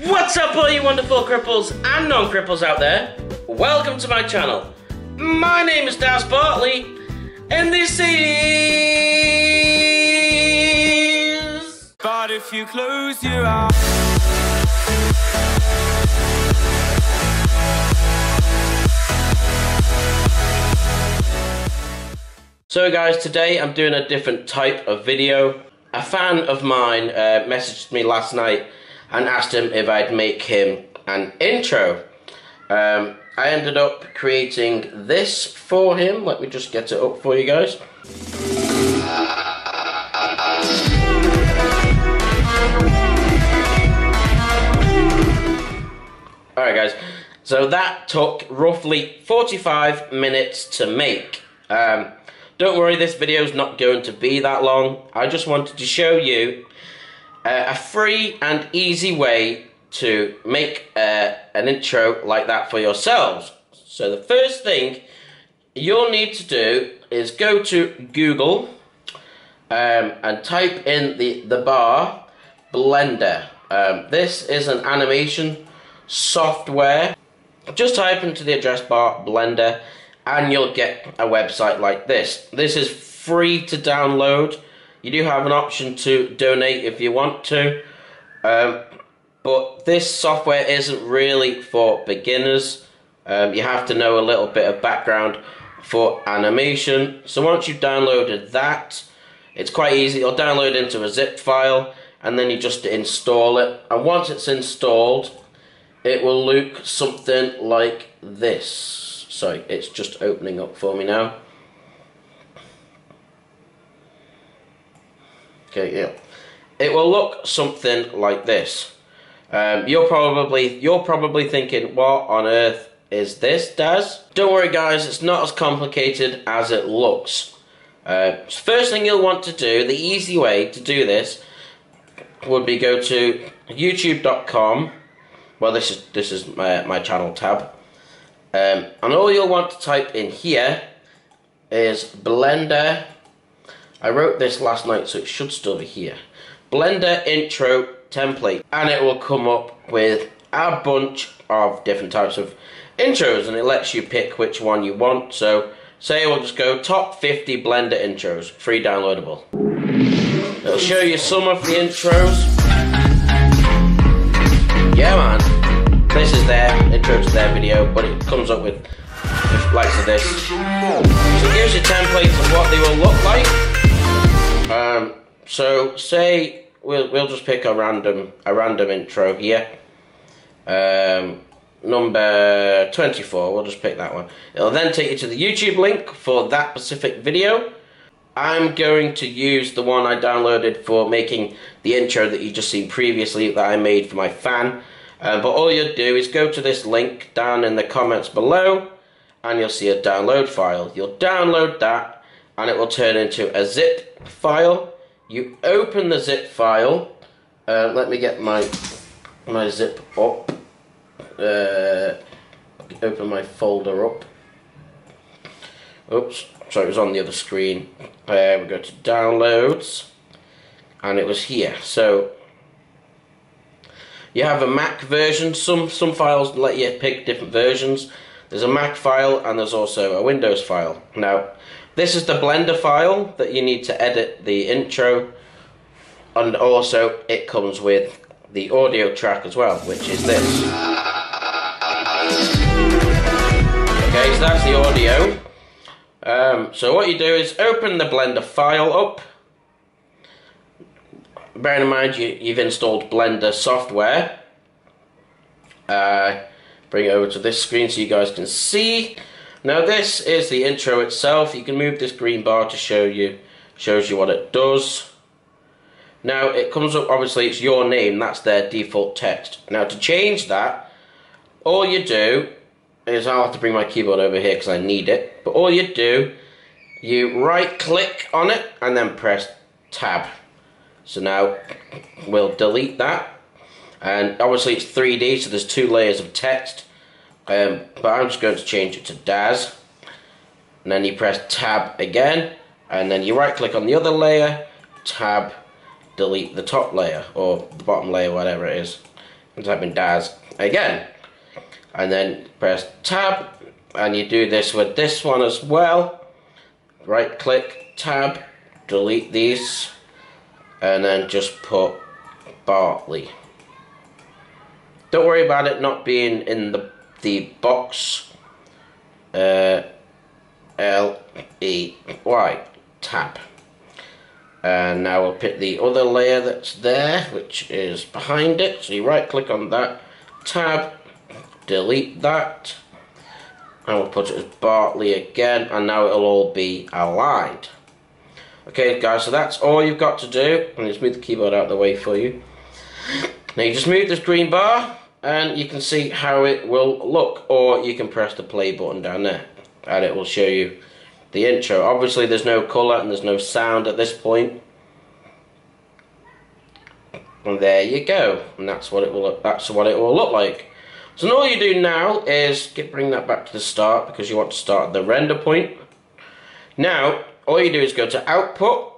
What's up all you wonderful cripples and non-cripples out there? Welcome to my channel. My name is Daz Bartley and this is... But if you close your eyes... So guys, today I'm doing a different type of video. A fan of mine messaged me last night and asked him if I'd make him an intro. I ended up creating this for him. Let me just get it up for you guys. Alright guys, so that took roughly 45 minutes to make. Don't worry, this video's not going to be that long. I just wanted to show you a free and easy way to make an intro like that for yourselves. So the first thing you'll need to do is go to Google and type in the bar Blender. This is an animation software. Just type into the address bar Blender and you'll get a website like this. This is free to download. You do have an option to donate if you want to, but this software isn't really for beginners. You have to know a little bit of background for animation. So once you've downloaded that, it's quite easy. It'll download into a zip file and then you just install it. And once it's installed, it will look something like this. Sorry, it's just opening up for me now. Okay, yeah. It will look something like this. You're probably thinking, what on earth is this, Daz? Don't worry guys, it's not as complicated as it looks. First thing you'll want to do, the easy way to do this, would be go to youtube.com. Well, this is my channel tab. And all you'll want to type in here is Blender. I wrote this last night, so it should still be here. Blender intro template. And it will come up with a bunch of different types of intros, and it lets you pick which one you want. So, say we'll just go top 50 Blender intros, free downloadable. It'll show you some of the intros. Yeah, man. This is their intro to their video, but it comes up with likes of this. So it gives you templates of what they will look like. So say we'll just pick a random intro here. Number 24. We'll just pick that one. It'll then take you to the YouTube link for that specific video. I'm going to use the one I downloaded for making the intro that you just seen previously that I made for my fan. But all you'll do is go to this link down in the comments below and you'll see a download file. You'll download that and it will turn into a zip file. You open the zip file. Let me get my zip up. Open my folder up. Oops, sorry, it was on the other screen. We go to downloads and it was here. So you have a Mac version. Some files let you pick different versions. There's a Mac file and there's also a Windows file. Now, this is the Blender file that you need to edit the intro, and also it comes with the audio track as well, which is this. Okay, so that's the audio. So what you do is open the Blender file up. Bearing in mind you've installed Blender software. Bring it over to this screen so you guys can see. Now this is the intro itself. You can move this green bar to shows you what it does. Now it comes up, obviously it's your name, that's their default text. Now to change that, all you do is, I'll have to bring my keyboard over here because I need it, but all you do, you right click on it and then press tab. So now we'll delete that, and obviously it's 3D, so there's two layers of text, but I'm just going to change it to Daz, and then you press tab again, and then you right click on the other layer, tab, delete the top layer, or the bottom layer, whatever it is, type in DAS again, and then press tab, and you do this with this one as well. Right click, tab, delete these, and then just put Bartley. Don't worry about it not being in the box. L-E-Y, tab. And now we'll pick the other layer that's there, which is behind it. So you right click on that, tab, delete that, and we'll put it as Bartley again, and now it'll all be aligned. Okay guys, so that's all you've got to do. Let me just move the keyboard out of the way for you. Now you just move this green bar, and you can see how it will look, or you can press the play button down there, and it will show you the intro. Obviously there's no colour and there's no sound at this point. And there you go. And that's what it will look like. So all you do now is bring that back to the start, because you want to start at the render point. Now all you do is go to output,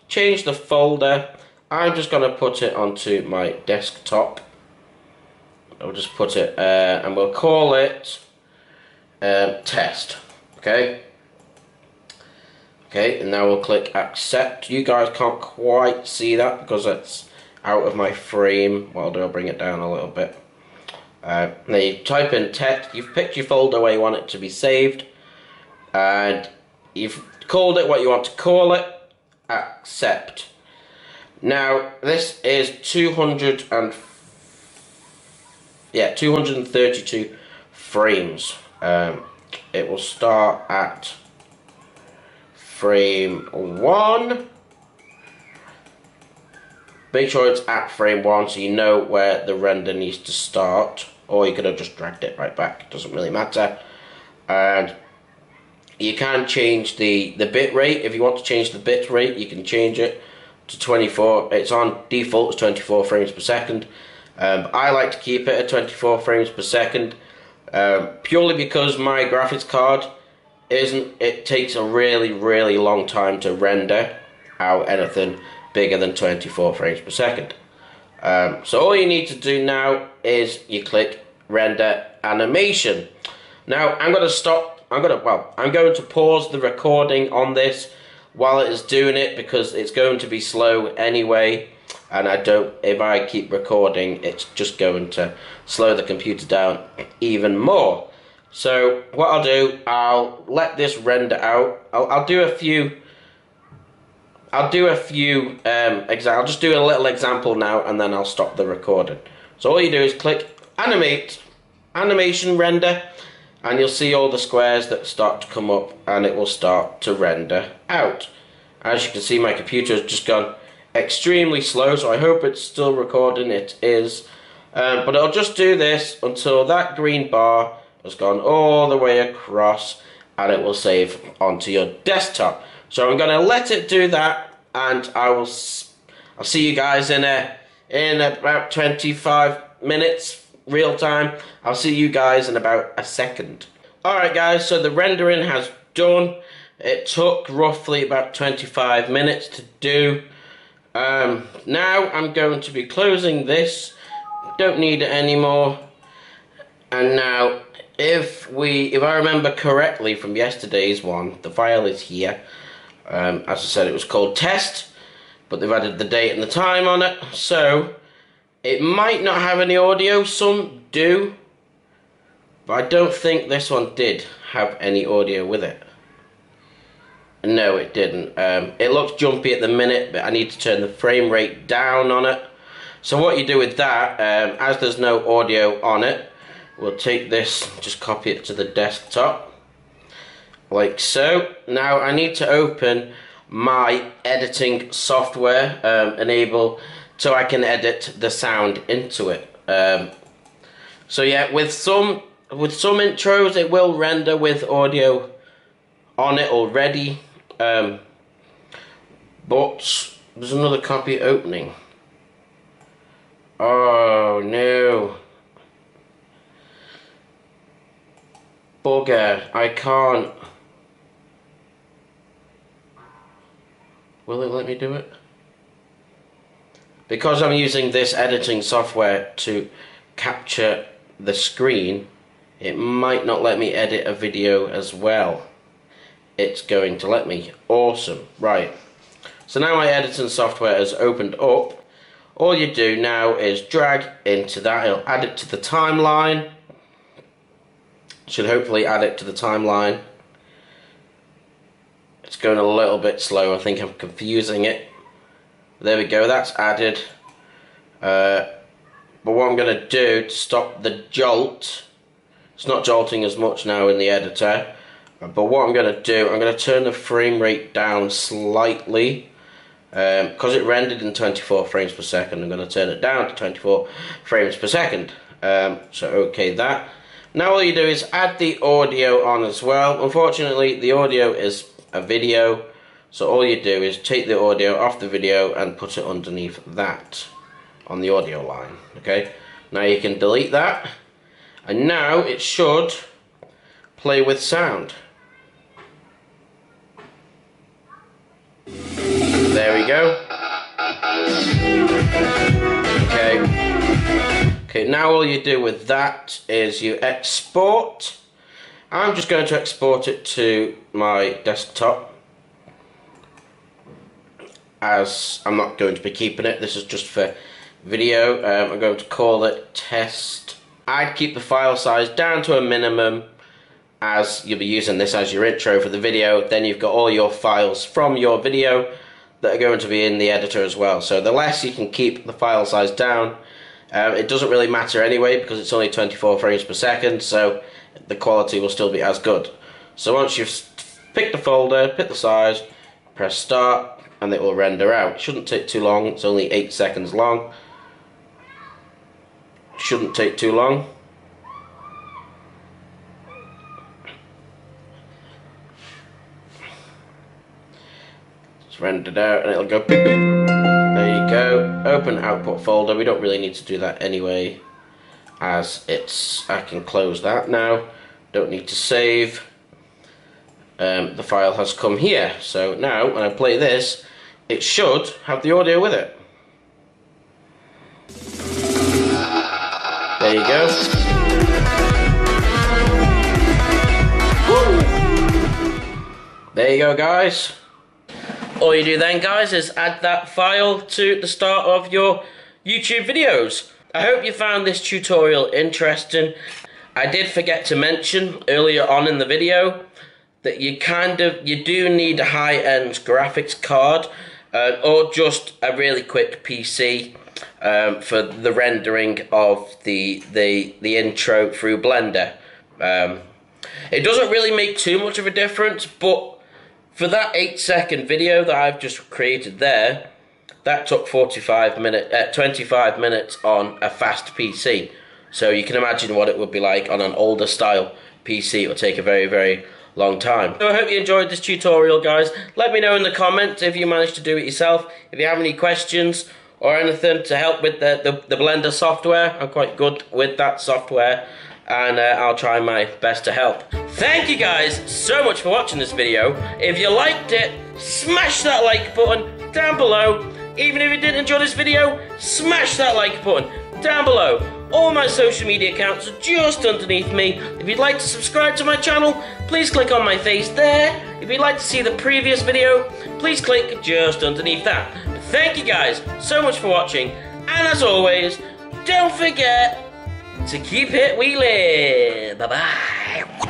change the folder. I'm just going to put it onto my desktop. I'll just put it and we'll call it test. Okay, and now we'll click accept. You guys can't quite see that because it's out of my frame. What I'll do, I'll bring it down a little bit. Now you type in text, you've picked your folder where you want it to be saved, and you've called it what you want to call it, accept. Now this is 232 frames. It will start at frame 1. Make sure it's at frame 1 so you know where the render needs to start, or you could have just dragged it right back, it doesn't really matter. And you can change the bit rate. If you want to change the bit rate, you can change it to 24. It's on default, it's 24 frames per second. I like to keep it at 24 frames per second, purely because my graphics card it takes a really long time to render out anything bigger than 24 frames per second. So all you need to do now is you click render animation. Now I'm going to pause the recording on this while it is doing it, because it's going to be slow anyway, and if I keep recording, it's just going to slow the computer down even more. So what I'll do, I'll let this render out. I'll do a few I'll just do a little example now, and then I'll stop the recording. So all you do is click animation render, and you'll see all the squares that start to come up, and it will start to render out. As you can see, my computer has just gone extremely slow, so I hope it's still recording. It is. But I'll just do this until that green bar has gone all the way across, and it will save onto your desktop. So I'm going to let it do that, and I'll see you guys in about 25 minutes real time. I'll see you guys in about a second. Alright guys, so the rendering has done. It took roughly about 25 minutes to do. Now I'm going to be closing this. Don't need it anymore. And now if I remember correctly from yesterday's one, the file is here. As I said, it was called test, but they've added the date and the time on it, so it might not have any audio. Some do, but I don't think this one did have any audio with it. No, it didn't. It looks jumpy at the minute, but I need to turn the frame rate down on it. So what you do with that, as there's no audio on it, we'll take this, just copy it to the desktop, like so. Now I need to open my editing software, so I can edit the sound into it. So yeah, with some intros it will render with audio on it already, but there's another copy opening. Oh no. Bugger, I can't. Will it let me do it? because I'm using this editing software to capture the screen, it might not let me edit a video as well. It's going to let me. Awesome. Right. So now my editing software has opened up. All you do now is drag into that. It'll add it to the timeline. Should hopefully add it to the timeline. It's going a little bit slow. I think I'm confusing it. There we go. That's added. But what I'm going to do to stop the jolt, it's not jolting as much now in the editor. But what I'm going to do, I'm going to turn the frame rate down slightly. Because it rendered in 24 frames per second, I'm going to turn it down to 24 frames per second. So okay that. Now all you do is add the audio on as well. Unfortunately, the audio is a video, so all you do is take the audio off the video and put it underneath that on the audio line. Okay. Now you can delete that, and now it should play with sound. There we go. Okay, now all you do with that is you export. I'm just going to export it to my desktop, as I'm not going to be keeping it. This is just for video. I'm going to call it test. I'd keep the file size down to a minimum, as you'll be using this as your intro for the video. Then you've got all your files from your video that are going to be in the editor as well. So the less you can keep the file size down, it doesn't really matter anyway, because it's only 24 frames per second, so the quality will still be as good. So once you've picked the folder, pick the size, press start, and it will render out. It shouldn't take too long. It's only 8 seconds long. Shouldn't take too long. It's rendered out and it'll go beep, beep. There you go. Open output folder. We don't really need to do that anyway, as I can close that now. Don't need to save. The file has come here. So now when I play this, it should have the audio with it. There you go. Woo! There you go, guys. All you do then, guys, is add that file to the start of your YouTube videos. I hope you found this tutorial interesting. I did forget to mention earlier on in the video that you do need a high-end graphics card, or just a really quick PC for the rendering of the intro through Blender. It doesn't really make too much of a difference, but for that 8-second video that I've just created there, that took 25 minutes on a fast PC. So you can imagine what it would be like on an older style PC. It would take a very, very long time. So I hope you enjoyed this tutorial, guys. Let me know in the comments if you managed to do it yourself. If you have any questions or anything to help with the Blender software, I'm quite good with that software, and I'll try my best to help. Thank you guys so much for watching this video. If you liked it, smash that like button down below. Even if you didn't enjoy this video, smash that like button down below. All my social media accounts are just underneath me. If you'd like to subscribe to my channel, please click on my face there. If you'd like to see the previous video, please click just underneath that. But thank you guys so much for watching, and as always, don't forget to keep it wheeling. Bye bye.